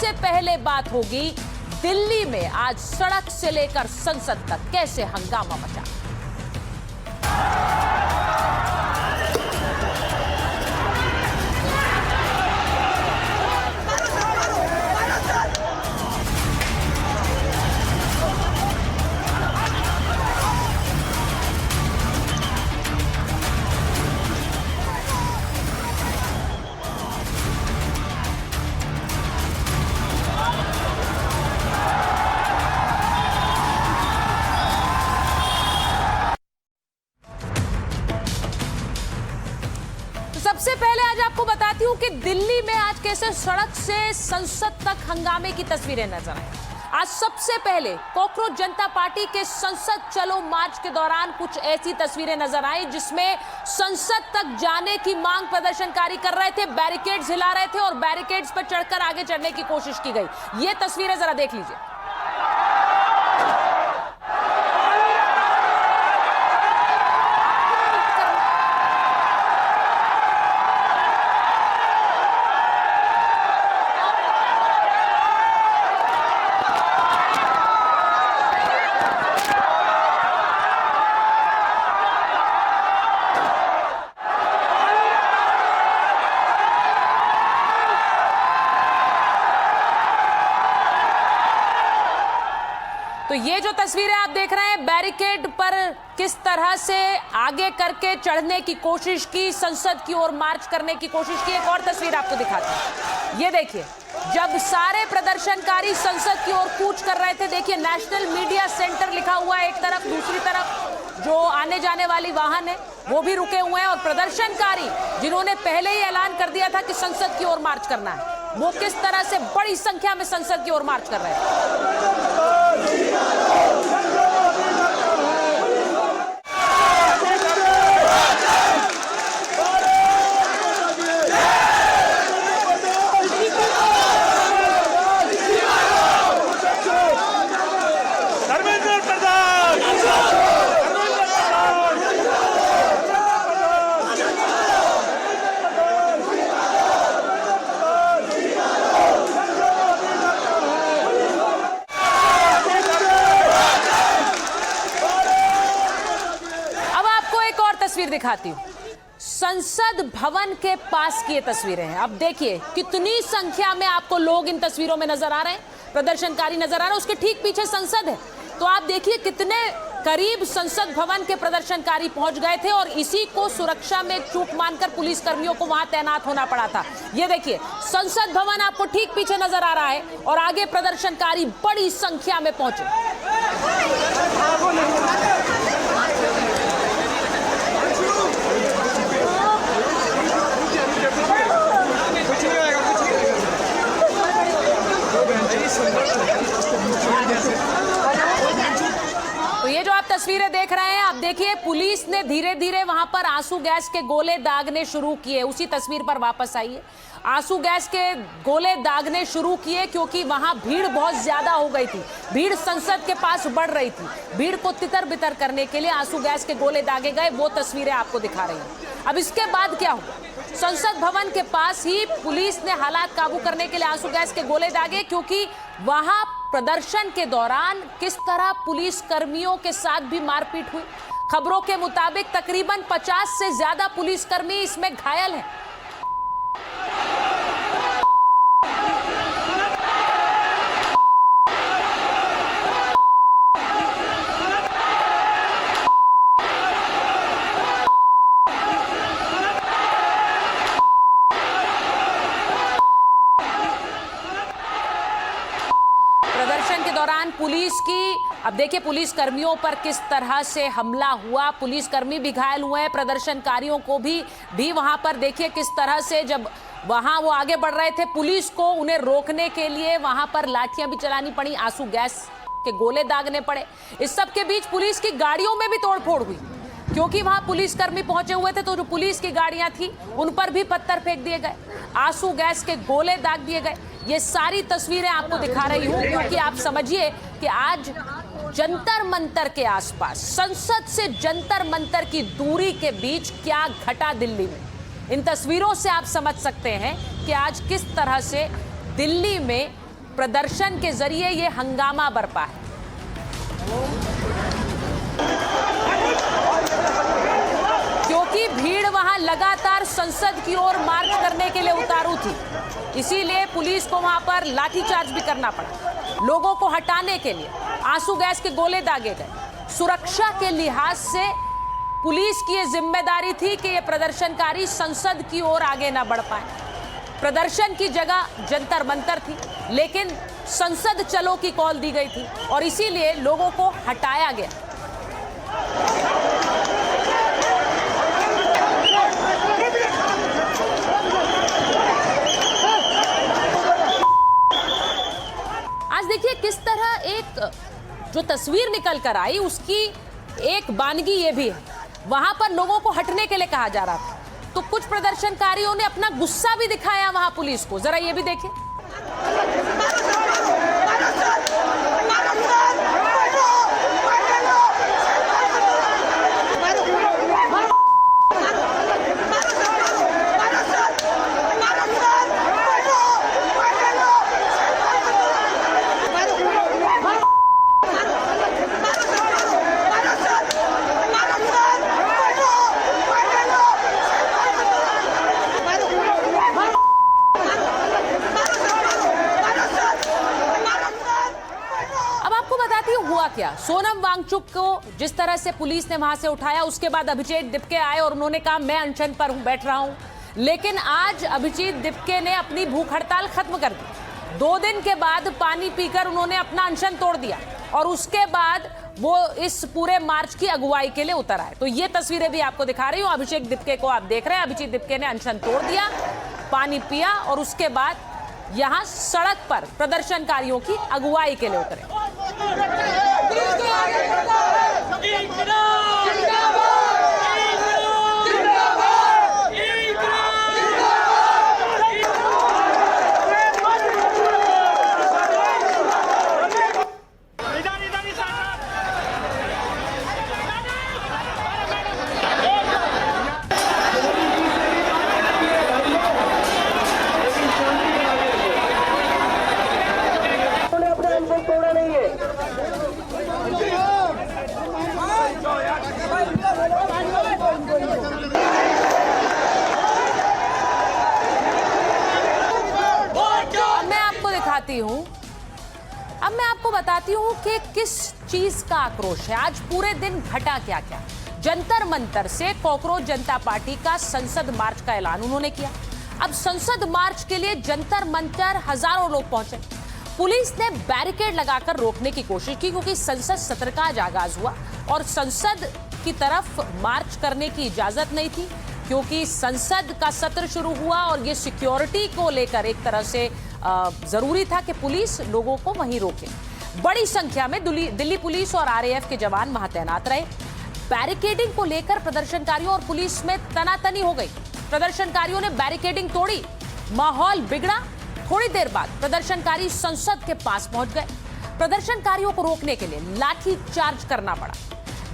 सबसे पहले बात होगी दिल्ली में आज सड़क से लेकर संसद तक कैसे हंगामा मचा। सबसे पहले आज आपको बताती हूं कि दिल्ली में आज कैसे सड़क से संसद तक हंगामे की तस्वीरें नजर आई। आज सबसे पहले कॉकरोच जनता पार्टी के संसद चलो मार्च के दौरान कुछ ऐसी तस्वीरें नजर आई जिसमें संसद तक जाने की मांग प्रदर्शनकारी कर रहे थे, बैरिकेड्स हिला रहे थे और बैरिकेड्स पर चढ़कर आगे चढ़ने की कोशिश की गई। ये तस्वीरें जरा देख लीजिए। तो ये जो तस्वीरें आप देख रहे हैं, बैरिकेड पर किस तरह से आगे करके चढ़ने की कोशिश की, संसद की ओर मार्च करने की कोशिश की। एक और तस्वीर आपको दिखाते हैं, ये देखिए, जब सारे प्रदर्शनकारी संसद की ओर कूच कर रहे थे। देखिए, नेशनल मीडिया सेंटर लिखा हुआ है एक तरफ, दूसरी तरफ जो आने जाने वाली वाहन है वो भी रुके हुए हैं और प्रदर्शनकारी जिन्होंने पहले ही ऐलान कर दिया था कि संसद की ओर मार्च करना है, वो किस तरह से बड़ी संख्या में संसद की ओर मार्च कर रहे हैं। तस्वीर दिखाती हूं, संसद भवन के पास की ये तस्वीरें हैं। अब देखिए कितनी संख्या में आपको लोग इन तस्वीरों में नजर आ रहे हैं, प्रदर्शनकारी नजर आ रहे हैं। उसके ठीक पीछे संसद है, तो आप देखिए कितने करीब संसद भवन के प्रदर्शनकारी पहुंच गए थे और इसी को सुरक्षा में चूक मानकर पुलिस कर्मियों को वहां तैनात होना पड़ा था। ये देखिए, संसद भवन आपको ठीक पीछे नजर आ रहा है और आगे प्रदर्शनकारी बड़ी संख्या में पहुंचे। तो ये जो आप तस्वीरें देख रहे हैं, आप देखिए पुलिस ने धीरे धीरे वहां पर आंसू गैस के गोले दागने शुरू किए। उसी तस्वीर पर वापस आइए, आंसू गैस के गोले दागने शुरू किए क्योंकि वहां भीड़ बहुत ज्यादा हो गई थी। भीड़ संसद के पास बढ़ रही थी। भीड़ को तितर बितर करने के लिए आंसू गैस के गोले दागे गए। वो तस्वीरें आपको दिखा रही हैं। अब इसके बाद क्या हुआ, संसद भवन के पास ही पुलिस ने हालात काबू करने के लिए आंसू गैस के गोले दागे, क्योंकि वहां प्रदर्शन के दौरान किस तरह पुलिस कर्मियों के साथ भी मारपीट हुई। खबरों के मुताबिक तकरीबन 50 से ज्यादा पुलिसकर्मी इसमें घायल हैं। दौरान पुलिस की, अब देखिए पुलिस कर्मियों पर किस तरह से हमला हुआ। पुलिसकर्मी भी घायल हुए हैं, प्रदर्शनकारियों को भी वहां पर देखिए किस तरह से जब वहां वो आगे बढ़ रहे थे, पुलिस को उन्हें रोकने के लिए वहां पर लाठियां भी चलानी पड़ी, आंसू गैस के गोले दागने पड़े। इस सब के बीच पुलिस की गाड़ियों में भी तोड़फोड़ हुई क्योंकि वहां पुलिसकर्मी पहुंचे हुए थे, तो जो पुलिस की गाड़ियां थी उन पर भी पत्थर फेंक दिए गए, आंसू गैस के गोले दाग दिए गए। ये सारी तस्वीरें आपको दिखा रही हूं क्योंकि आप समझिए कि आज जंतर मंतर के आसपास, संसद से जंतर मंतर की दूरी के बीच क्या घटा दिल्ली में। इन तस्वीरों से आप समझ सकते हैं कि आज किस तरह से दिल्ली में प्रदर्शन के जरिए ये हंगामा बरपा है। क्योंकि भीड़ वहां लगातार संसद की ओर मार्च करने के लिए उतारू थी, इसीलिए पुलिस को वहां पर लाठीचार्ज भी करना पड़ा। लोगों को हटाने के लिए आंसू गैस के गोले दागे गए। सुरक्षा के लिहाज से पुलिस की यह जिम्मेदारी थी कि ये प्रदर्शनकारी संसद की ओर आगे ना बढ़ पाए। प्रदर्शन की जगह जंतर मंतर थी, लेकिन संसद चलो की कॉल दी गई थी और इसीलिए लोगों को हटाया गया। आज देखिए किस तरह एक जो तस्वीर निकल कर आई उसकी एक वानगी ये भी है। वहां पर लोगों को हटने के लिए कहा जा रहा था, तो कुछ प्रदर्शनकारियों ने अपना गुस्सा भी दिखाया वहां पुलिस को। जरा ये भी देखिए। हुआ क्या, सोनम वांगचुक को जिस तरह से पुलिस ने वहां से उठाया, उसके बाद अभिजीत दिपके आए और उन्होंने कहा मैं अनशन पर हूं, बैठ रहा हूं। लेकिन आज अभिजीत दिपके ने अपनी भूख हड़ताल खत्म कर दी। 2 दिन के बाद पानी पीकर उन्होंने अपना अनशन तोड़ दिया और उसके बाद वो इस पूरे मार्च की अगुवाई के लिए उतर आए। तो ये तस्वीरें भी आपको दिखा रही हूं। अभिषेक दिपके को आप देख रहे हैं। अभिजीत दिपके ने अनशन तोड़ दिया, पानी पिया और उसके बाद यहां सड़क पर प्रदर्शनकारियों की अगुवाई के लिए उतरे। अब मैं आपको बताती हूं कि किस चीज का आक्रोश है। आज पूरे दिन घटा क्या क्या। जंतर मंतर से कॉकरोच जनता पार्टी का संसद मार्च का ऐलान उन्होंने किया। अब संसद मार्च के लिए जंतर मंतर हजारों लोग पहुंचे। पुलिस ने बैरिकेड लगाकर रोकने की कोशिश की, क्योंकि संसद सत्र का आज आगाज हुआ और संसद की तरफ मार्च करने की इजाजत नहीं थी, क्योंकि संसद का सत्र शुरू हुआ और ये सिक्योरिटी को लेकर एक तरह से जरूरी था कि पुलिस लोगों को वहीं रोके। बड़ी संख्या में दिल्ली पुलिस और आरएएफ के जवान वहां तैनात रहे। बैरिकेडिंग को लेकर प्रदर्शनकारियों और पुलिस में तनातनी हो गई। प्रदर्शनकारियों ने बैरिकेडिंग तोड़ी, माहौल बिगड़ा। थोड़ी देर बाद प्रदर्शनकारी संसद के पास पहुंच गए। प्रदर्शनकारियों को रोकने के लिए लाठी चार्ज करना पड़ा।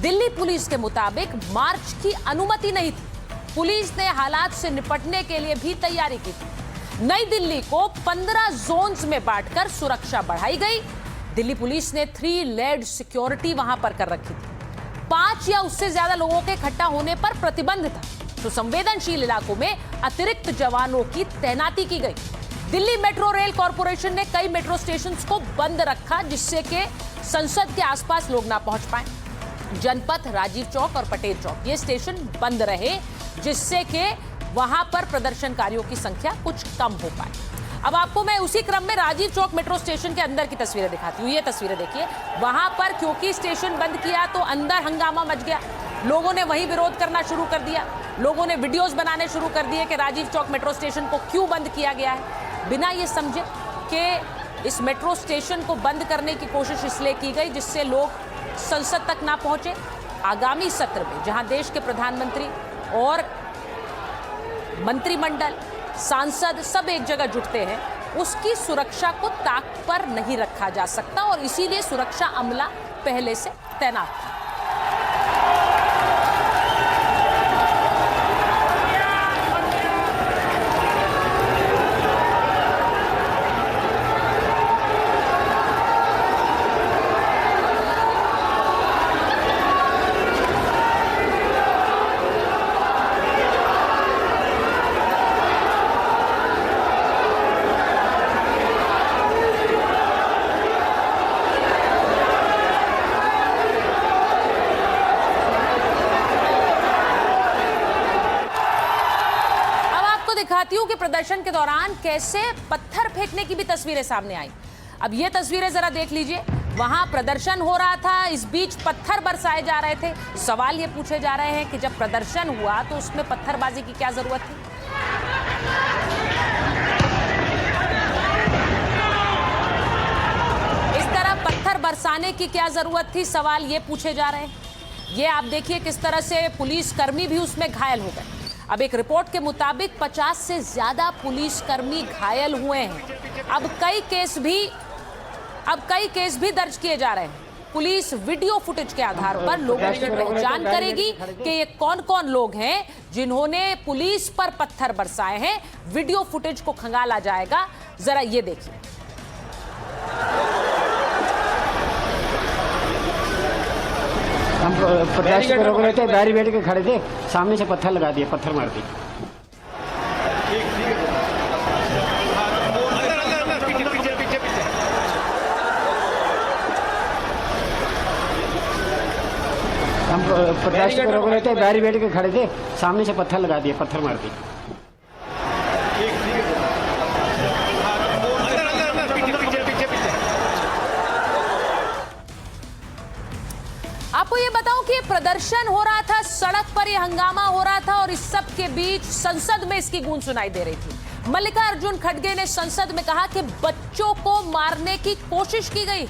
दिल्ली पुलिस के मुताबिक मार्च की अनुमति नहीं थी। पुलिस ने हालात से निपटने के लिए भी तैयारी की थी। नई दिल्ली को 15 जोन्स में बांटकर सुरक्षा बढ़ाई गई। दिल्ली पुलिस ने 3 लेयर्ड सिक्योरिटी वहां पर कर रखी थी। 5 या उससे ज्यादा लोगों के इकट्ठा होने पर प्रतिबंध था, तो संवेदनशील इलाकों में अतिरिक्त जवानों की तैनाती की गई। दिल्ली मेट्रो रेल कॉरपोरेशन ने कई मेट्रो स्टेशन को बंद रखा, जिससे कि संसद के आसपास लोग ना पहुंच पाए। जनपथ, राजीव चौक और पटेल चौक ये स्टेशन बंद रहे, जिससे कि वहां पर प्रदर्शनकारियों की संख्या कुछ कम हो पाए। अब आपको मैं उसी क्रम में राजीव चौक मेट्रो स्टेशन के अंदर की तस्वीरें दिखाती हूँ। ये तस्वीरें देखिए। वहां पर क्योंकि स्टेशन बंद किया तो अंदर हंगामा मच गया। लोगों ने वहीं विरोध करना शुरू कर दिया। लोगों ने वीडियोस बनाने शुरू कर दिए कि राजीव चौक मेट्रो स्टेशन को क्यों बंद किया गया है, बिना ये समझे कि इस मेट्रो स्टेशन को बंद करने की कोशिश इसलिए की गई जिससे लोग संसद तक ना पहुंचे। आगामी सत्र में जहां देश के प्रधानमंत्री और मंत्रिमंडल, सांसद सब एक जगह जुटते हैं, उसकी सुरक्षा को ताक पर नहीं रखा जा सकता और इसीलिए सुरक्षा अमला पहले से तैनात था। बताती हूं कि प्रदर्शन के दौरान कैसे पत्थर फेंकने की भी तस्वीरें सामने आई। अब ये तस्वीरें जरा देख लीजिए। वहां प्रदर्शन हो रहा था, इस बीच पत्थर बरसाए जा रहे थे। सवाल ये पूछे जा रहे हैं कि जब प्रदर्शन हुआ तो उसमें पत्थरबाजी की क्या जरूरत थी? इस तरह पत्थर बरसाने की क्या जरूरत थी, सवाल ये पूछे जा रहे हैं। ये आप देखिए किस तरह से पुलिसकर्मी भी उसमें घायल हो गए। अब एक रिपोर्ट के मुताबिक 50 से ज्यादा पुलिसकर्मी घायल हुए हैं। अब कई केस भी दर्ज किए जा रहे हैं। पुलिस वीडियो फुटेज के आधार पर लोगों की पहचान करेगी कि ये कौन कौन लोग हैं जिन्होंने पुलिस पर पत्थर बरसाए हैं। वीडियो फुटेज को खंगाला जाएगा, जरा ये देखिए। हम प्रदर्शन रोक रहे थे, बैरिकेड के खड़े थे, सामने से पत्थर लगा दिए, पत्थर मार दिए। हम प्रदर्शन रोक रहे थे, बैरिकेड के खड़े थे, सामने से पत्थर लगा दिए, पत्थर मार दिए। आपको ये बताऊं कि प्रदर्शन हो रहा था, सड़क पर ये हंगामा हो रहा था और इस सब के बीच संसद में इसकी गूंज सुनाई दे रही थी। मल्लिकार्जुन खड़गे ने संसद में कहा कि बच्चों को मारने की कोशिश की गई।